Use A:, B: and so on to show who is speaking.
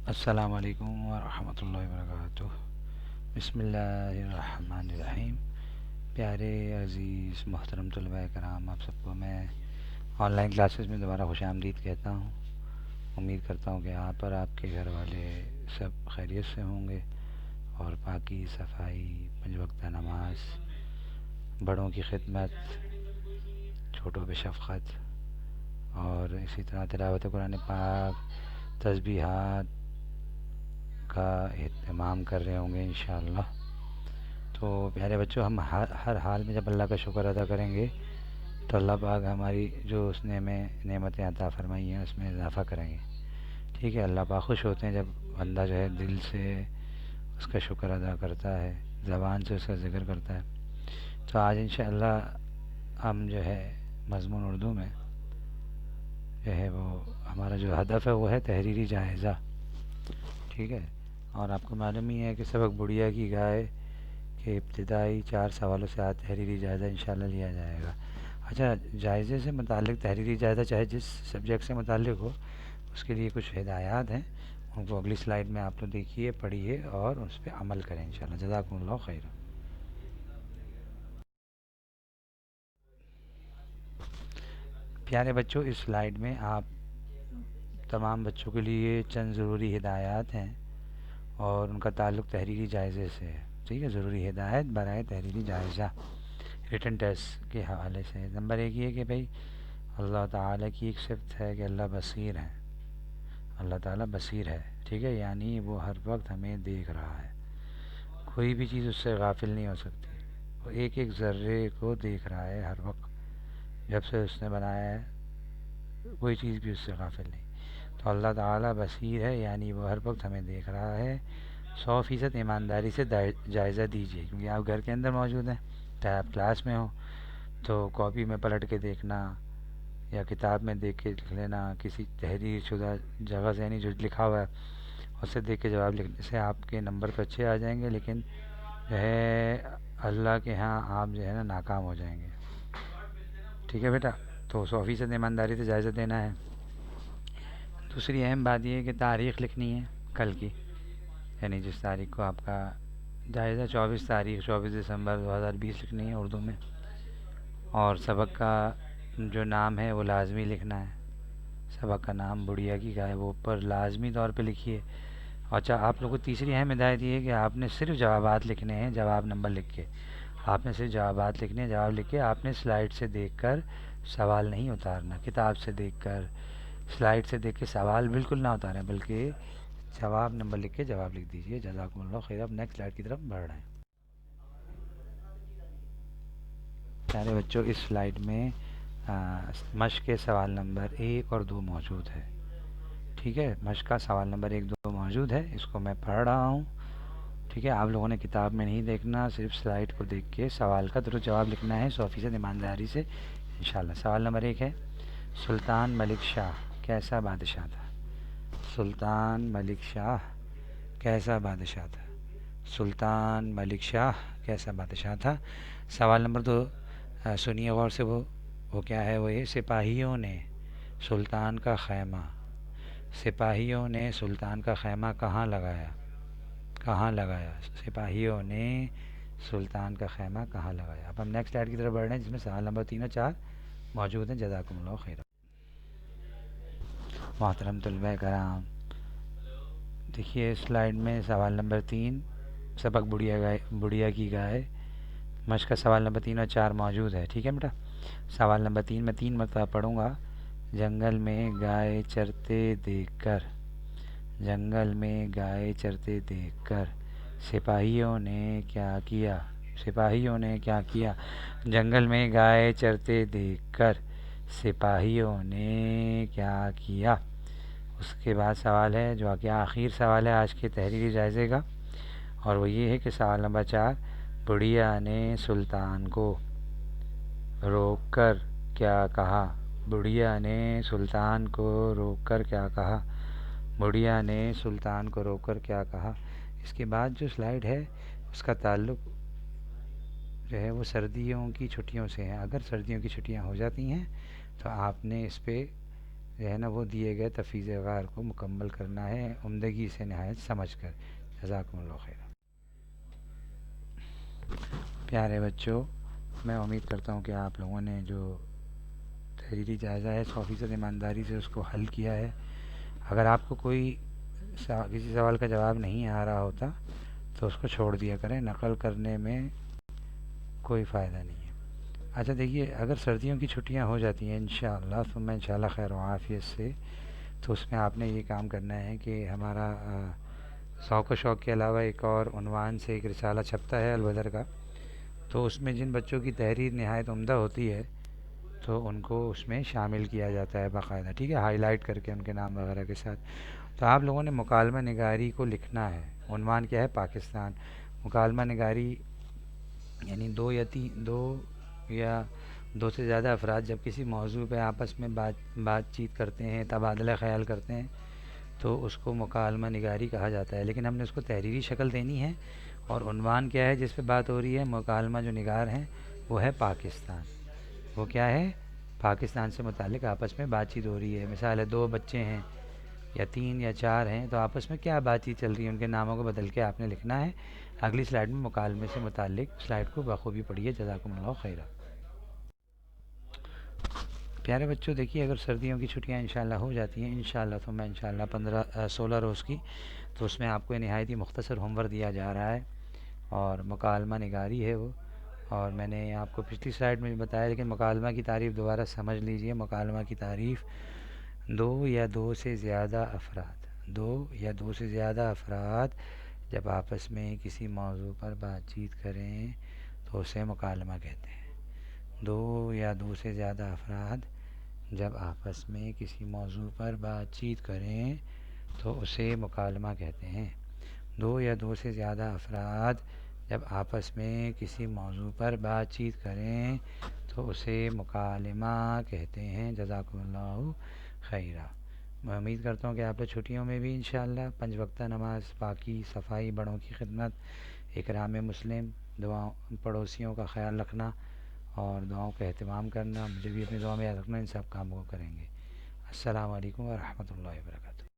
A: السلام علیکم ورحمۃ اللہ وبرکاتہ۔ بسم اللہ الرحمن الرحیم۔ پیارے عزیز محترم طلباء کرام، آپ سب کو میں آن لائن کلاسز میں دوبارہ خوش آمدید کہتا ہوں۔ امید کرتا ہوں کہ آپ اور آپ کے گھر والے سب خیریت سے ہوں گے اور پاکی، صفائی، پنج وقتہ نماز، بڑوں کی خدمت، چھوٹوں پہ شفقت اور اسی طرح تلاوت قرآن پاک، تسبیحات کا اہتمام کر رہے ہوں گے انشاءاللہ۔ تو پیارے بچوں، ہم ہر حال میں جب اللہ کا شکر ادا کریں گے تو اللہ پاک ہماری جو اس نے ہمیں نعمتیں عطا فرمائی ہیں اس میں اضافہ کریں گے۔ ٹھیک ہے، اللہ پاک خوش ہوتے ہیں جب بندہ جو ہے دل سے اس کا شکر ادا کرتا ہے، زبان سے اس کا ذکر کرتا ہے۔ تو آج انشاءاللہ ہم جو ہے مضمون اردو میں جو ہے وہ ہمارا جو ہدف ہے وہ ہے تحریری جائزہ۔ ٹھیک ہے، اور آپ کو معلوم ہی ہے کہ سبق بڑھیا کی گائے کہ ابتدائی 4 سوالوں سے آج تحریری جائزہ انشاءاللہ لیا جائے گا۔ اچھا، جائزے سے متعلق تحریری جائزہ چاہے جس سبجیکٹ سے متعلق ہو اس کے لیے کچھ ہدایات ہیں، ان کو اگلی سلائیڈ میں آپ لوگ دیکھیے، پڑھیے اور اس پہ عمل کریں انشاءاللہ۔ جزاکم اللہ خیر۔ پیارے بچوں، اس سلائیڈ میں آپ تمام بچوں کے لیے چند ضروری ہدایات ہیں اور ان کا تعلق تحریری جائزے سے ہے۔ ٹھیک ہے، ضروری ہدایت برائے تحریری جائزہ ریٹن ٹیسٹ کے حوالے سے۔ نمبر 1 یہ کہ بھئی اللہ تعالیٰ کی ایک صفت ہے کہ اللہ بصیر ہے۔ اللہ تعالیٰ بصیر ہے، ٹھیک ہے، یعنی وہ ہر وقت ہمیں دیکھ رہا ہے، کوئی بھی چیز اس سے غافل نہیں ہو سکتی۔ وہ ایک ایک ذرے کو دیکھ رہا ہے ہر وقت، جب سے اس نے بنایا ہے کوئی چیز بھی اس سے غافل نہیں۔ تو اللہ تعالیٰ بصیر ہے یعنی وہ ہر وقت ہمیں دیکھ رہا ہے۔ 100% ایمانداری سے جائزہ دیجیے، کیونکہ آپ گھر کے اندر موجود ہیں، چاہے آپ کلاس میں ہوں تو کاپی میں پلٹ کے دیکھنا یا کتاب میں دیکھ کے لکھ لینا، کسی تحریر شدہ جگہ سے یعنی جو لکھا ہوا ہے اس سے دیکھ کے جواب لکھنے سے آپ کے نمبر تو اچھے آ جائیں گے، لیکن جو ہے اللہ کے ہاں آپ جو ہے نا ناکام ہو جائیں گے۔ ٹھیک ہے بیٹا، تو 100% ایمانداری سے جائزہ دینا ہے۔ دوسری اہم بات یہ ہے کہ تاریخ لکھنی ہے کل کی، یعنی جس تاریخ کو آپ کا جائزہ 24 دسمبر 2020 لکھنی ہے اردو میں، اور سبق کا جو نام ہے وہ لازمی لکھنا ہے۔ سبق کا نام بڑھیا کی گائے وہ اوپر لازمی طور پہ لکھیے۔ اچھا، آپ لوگوں کو تیسری اہم ہدایت یہ ہے کہ آپ نے صرف جوابات لکھنے ہیں، جواب نمبر لکھ کے آپ نے صرف جوابات لکھنے ہیں، جواب لکھ کے آپ نے سلائیڈ سے دیکھ کر سوال نہیں اتارنا، کتاب سے دیکھ کر سلائیڈ سے دیکھ کے سوال بالکل نہ اتاریں، بلکہ جواب نمبر لکھ کے جواب لکھ دیجیے۔ جزاکم اللہ خیر۔ اب نیکسٹ سلائیڈ کی طرف بڑھ رہے ہیں۔ پیارے بچوں، اس سلائیڈ میں مشق کے سوال نمبر 1 اور 2 موجود ہے۔ ٹھیک ہے، مشق کا سوال نمبر 1 2 موجود ہے، اس کو میں پڑھ رہا ہوں۔ ٹھیک ہے، آپ لوگوں نے کتاب میں نہیں دیکھنا، صرف سلائیڈ کو دیکھ کے سوال کا درست جواب لکھنا ہے 100% ایمانداری سے انشاءاللہ۔ سوال نمبر 1 ہے، سلطان ملک شاہ کیسا بادشاہ تھا؟ سلطان ملک شاہ کیسا بادشاہ تھا؟ سلطان ملک شاہ کیسا بادشاہ تھا؟ سوال نمبر 2 سنیے غور سے، وہ کیا ہے؟ وہ یہ، سپاہیوں نے سلطان کا خیمہ، سپاہیوں نے سلطان کا خیمہ کہاں لگایا؟ کہاں لگایا؟ سپاہیوں نے سلطان کا خیمہ کہاں لگایا؟ اب ہم نیکسٹ سلائیڈ کی طرف بڑھ رہے ہیں جس میں سوال نمبر 3 اور 4 موجود ہیں۔ جزاکم اللہ خیر۔ محترم طلباء کرام، دیکھیے سلائیڈ میں سوال نمبر 3 سبق بڑھیا کی گائے مشق کا سوال نمبر 3 اور 4 موجود ہے۔ ٹھیک ہے بیٹا، سوال نمبر 3 میں 3 مرتبہ پڑھوں گا۔ جنگل میں گائے چرتے دیکھ کر، جنگل میں گائے چرتے دیکھ کر سپاہیوں نے کیا کیا؟ سپاہیوں نے کیا کیا؟ جنگل میں گائے چرتے دیکھ کر سپاہیوں نے کیا کیا؟ اس کے بعد سوال ہے جو کہ آخر سوال ہے آج کے تحریری جائزے کا، اور وہ یہ ہے کہ سوال نمبر 4، بڑھیا نے سلطان کو روک کر کیا کہا؟ بڑھیا نے سلطان کو روک کر کیا کہا؟ بڑھیا نے سلطان کو روک کر کیا کہا؟ اس کے بعد جو سلائیڈ ہے اس کا تعلق جو ہے وہ سردیوں کی چھٹیوں سے ہے۔ اگر سردیوں کی چھٹیاں ہو جاتی ہیں تو آپ نے اس پہ جو ہے نا وہ دیے گئے تفویض غار کو مکمل کرنا ہے عمدگی سے نہایت سمجھ کر. جزاکم اللہ خیر. پیارے بچوں، میں امید کرتا ہوں کہ آپ لوگوں نے جو تحریری جائزہ ہے 100% ایمانداری سے اس کو حل کیا ہے. اگر آپ کو کوئی کسی سوال کا جواب نہیں آ رہا ہوتا تو اس کو چھوڑ دیا کریں، نقل کرنے میں کوئی فائدہ نہیں ہے. اچھا دیکھیے، اگر سردیوں کی چھٹیاں ہو جاتی ہیں انشاءاللہ ثم انشاءاللہ خیر و عافیت سے، تو اس میں آپ نے یہ کام کرنا ہے کہ ہمارا ذوق و شوق کے علاوہ ایک اور عنوان سے ایک رسالہ چھپتا ہے البدر کا، تو اس میں جن بچوں کی تحریر نہایت عمدہ ہوتی ہے تو ان کو اس میں شامل کیا جاتا ہے باقاعدہ، ٹھیک ہے، ہائی لائٹ کر کے ان کے نام وغیرہ کے ساتھ. تو آپ لوگوں نے مکالمہ نگاری کو لکھنا ہے. عنوان کیا ہے؟ پاکستان. مکالمہ نگاری یعنی دو سے زیادہ افراد جب کسی موضوع پہ آپس میں بات چیت کرتے ہیں، تبادلہ خیال کرتے ہیں، تو اس کو مکالمہ نگاری کہا جاتا ہے. لیکن ہم نے اس کو تحریری شکل دینی ہے، اور عنوان کیا ہے جس پہ بات ہو رہی ہے؟ مکالمہ جو نگار ہیں وہ ہے پاکستان. وہ کیا ہے؟ پاکستان سے متعلق آپس میں بات چیت ہو رہی ہے. مثال ہے 2 بچے ہیں یا 3 یا 4 ہیں، تو آپس میں کیا بات چیت چل رہی ہے ان کے ناموں کو بدل کے آپ نے لکھنا ہے. اگلی سلائیڈ میں مکالمے سے متعلق سلائیڈ کو بخوبی پڑھیے. جزاکم اللہ خیرہ. پیارے بچوں دیکھیے، اگر سردیوں کی چھٹیاں انشاءاللہ ہو جاتی ہیں انشاءاللہ ثم انشاءاللہ 16 روز کی، تو اس میں آپ کو نہایت ہی مختصر ہوم ورک دیا جا رہا ہے، اور مکالمہ نگاری ہے وہ. اور میں نے آپ کو پچھلی سلائیڈ میں بھی بتایا، لیکن مکالمہ کی تعریف دوبارہ سمجھ لیجئے. مکالمہ کی تعریف: 2 سے زیادہ افراد جب آپس میں کسی موضوع پر بات چیت کریں تو اسے مکالمہ کہتے ہیں. 2 سے زیادہ افراد جب آپس میں کسی موضوع پر بات چیت کریں تو اسے مکالمہ کہتے ہیں. 2 سے زیادہ افراد جب آپس میں کسی موضوع پر بات چیت کریں تو اسے مکالمہ کہتے ہیں. جزاکم اللہ خیرہ. میں امید کرتا ہوں کہ آپ چھٹیوں میں بھی انشاءاللہ 5 وقتہ نماز، پاکی، صفائی، بڑوں کی خدمت، اکرام مسلم، دعاؤں، پڑوسیوں کا خیال رکھنا اور دعاؤں کا اہتمام کرنا، مجھے بھی اپنی دعا میں یاد رکھنا، ان سب کاموں کو کریں گے. السلام علیکم ورحمۃ اللہ وبرکاتہ.